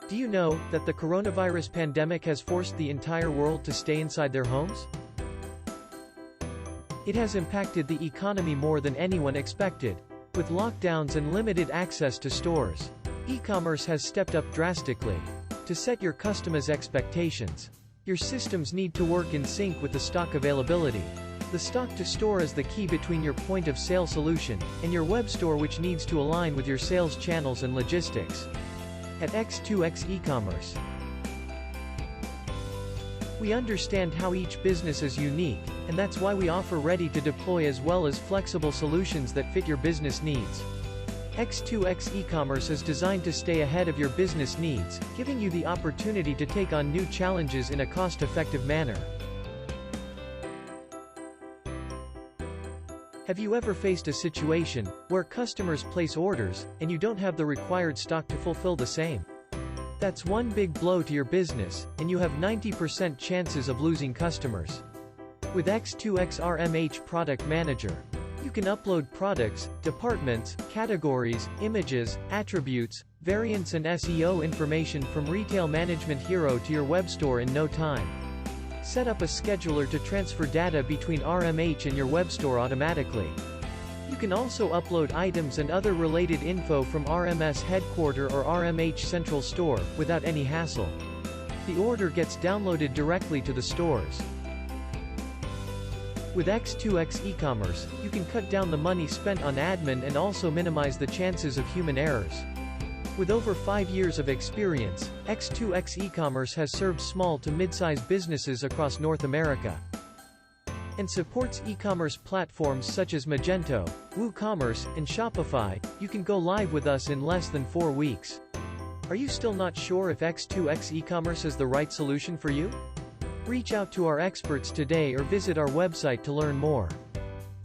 Do you know that the coronavirus pandemic has forced the entire world to stay inside their homes? It has impacted the economy more than anyone expected. With lockdowns and limited access to stores, e-commerce has stepped up drastically. To set your customers' expectations, your systems need to work in sync with the stock availability. The stock to store is the key between your point-of-sale solution and your web store, which needs to align with your sales channels and logistics. At x2x eCommerce, we understand how each business is unique, and that's why we offer ready-to-deploy as well as flexible solutions that fit your business needs. x2x eCommerce is designed to stay ahead of your business needs, giving you the opportunity to take on new challenges in a cost-effective manner. Have you ever faced a situation where customers place orders, and you don't have the required stock to fulfill the same? That's one big blow to your business, and you have 90% chances of losing customers. With x2x RMH Product Manager, you can upload products, departments, categories, images, attributes, variants and SEO information from Retail Management Hero to your web store in no time. Set up a scheduler to transfer data between RMH and your web store automatically. You can also upload items and other related info from RMS Headquarter or RMH Central Store, without any hassle. The order gets downloaded directly to the stores. With x2x eCommerce, you can cut down the money spent on admin and also minimize the chances of human errors. With over 5 years of experience, x2x eCommerce has served small to mid-sized businesses across North America and supports e-commerce platforms such as Magento, WooCommerce, and Shopify. You can go live with us in less than 4 weeks. Are you still not sure if x2x eCommerce is the right solution for you? Reach out to our experts today or visit our website to learn more.